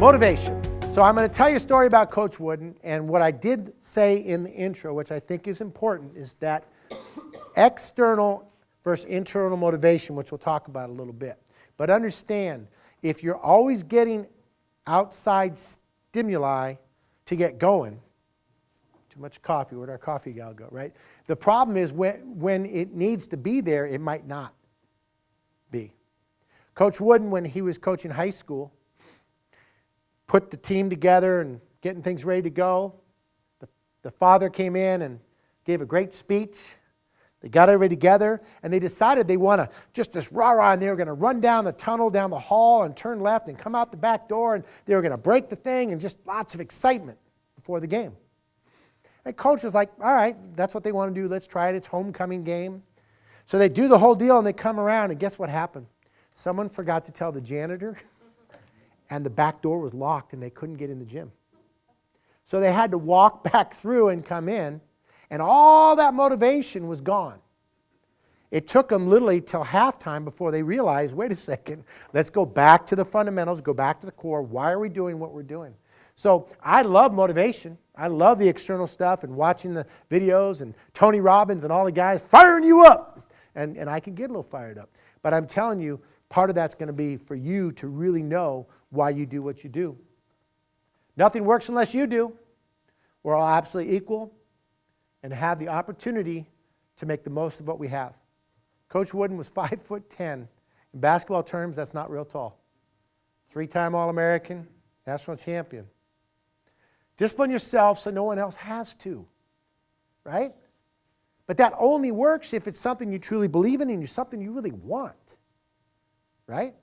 Motivation. So I'm going to tell you a story about Coach Wooden, and what I did say in the intro, which I think is important, is that external versus internal motivation, which we'll talk about a little bit. But understand, if you're always getting outside stimuli to get going, too much coffee, where'd our coffee gal go, right? The problem is when it needs to be there, it might not be. Coach Wooden, when he was coaching high school, put the team together and getting things ready to go. The father came in and gave a great speech. They got everybody together, and they decided they want to just this rah-rah, and they were going to run down the tunnel, down the hall, and turn left and come out the back door, and they were going to break the thing, and just lots of excitement before the game. And coach was like, all right, that's what they want to do. Let's try it. It's homecoming game. So they do the whole deal, and they come around, and guess what happened? Someone forgot to tell the janitor, and the back door was locked, and they couldn't get in the gym. So they had to walk back through and come in, and all that motivation was gone. It took them literally till halftime before they realized, wait a second, let's go back to the fundamentals, go back to the core. Why are we doing what we're doing? So I love motivation. I love the external stuff and watching the videos and Tony Robbins and all the guys firing you up. And I can get a little fired up. But I'm telling you, part of that's going to be for you to really know why you do what you do. Nothing works unless you do. We're all absolutely equal and have the opportunity to make the most of what we have. Coach Wooden was 5'10". In basketball terms, that's not real tall. 3-time All-American, national champion. Discipline yourself so no one else has to, right? But that only works if it's something you truly believe in and it's something you really want, right?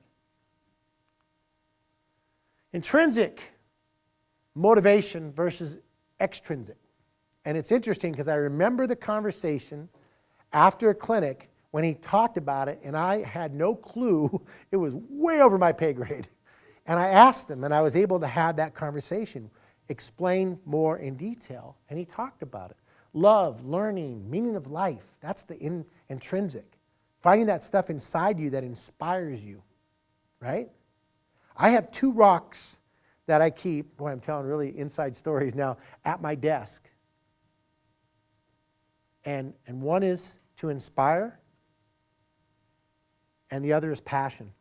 Intrinsic motivation versus extrinsic. And it's interesting because I remember the conversation after a clinic when he talked about it, and I had no clue. It was way over my pay grade. And I asked him, and I was able to have that conversation, explain more in detail, and he talked about it. Love, learning, meaning of life, that's the intrinsic. Finding that stuff inside you that inspires you, right? I have 2 rocks that I keep, boy, I'm telling really inside stories now, at my desk. And one is to inspire, and the other is passion.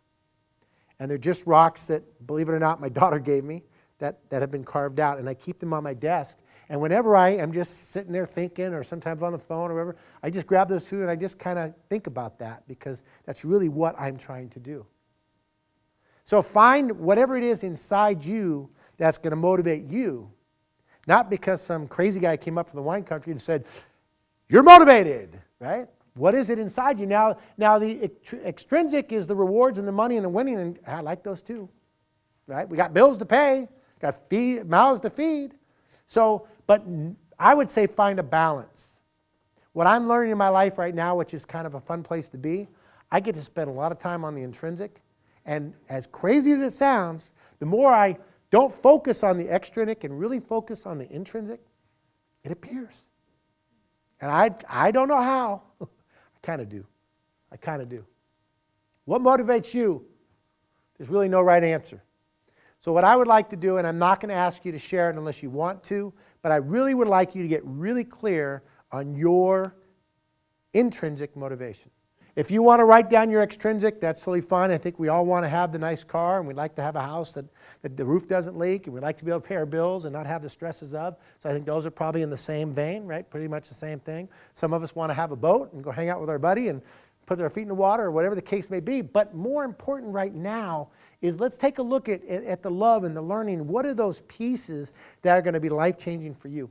And they're just rocks that, believe it or not, my daughter gave me that have been carved out, and I keep them on my desk. And whenever I am just sitting there thinking, or sometimes on the phone or whatever, I just grab those 2 and I just kind of think about that, because that's really what I'm trying to do. So find whatever it is inside you that's going to motivate you, not because some crazy guy came up from the wine country and said, you're motivated, right? What is it inside you? Now the extrinsic is the rewards and the money and the winning, and I like those too, right? We got bills to pay, got mouths to feed. So, but I would say find a balance. What I'm learning in my life right now, which is kind of a fun place to be, I get to spend a lot of time on the intrinsic, and as crazy as it sounds, the more I don't focus on the extrinsic and really focus on the intrinsic, it appears. And I don't know how. I kind of do. I kind of do. What motivates you? There's really no right answer. So what I would like to do, and I'm not going to ask you to share it unless you want to, but I really would like you to get really clear on your intrinsic motivation. If you want to write down your extrinsic, that's totally fine. I think we all want to have the nice car, and we'd like to have a house that the roof doesn't leak, and we'd like to be able to pay our bills and not have the stresses of. So I think those are probably in the same vein, right? Pretty much the same thing. Some of us want to have a boat and go hang out with our buddy and put our feet in the water, or whatever the case may be. But more important right now is let's take a look at the love and the learning. What are those pieces that are going to be life-changing for you?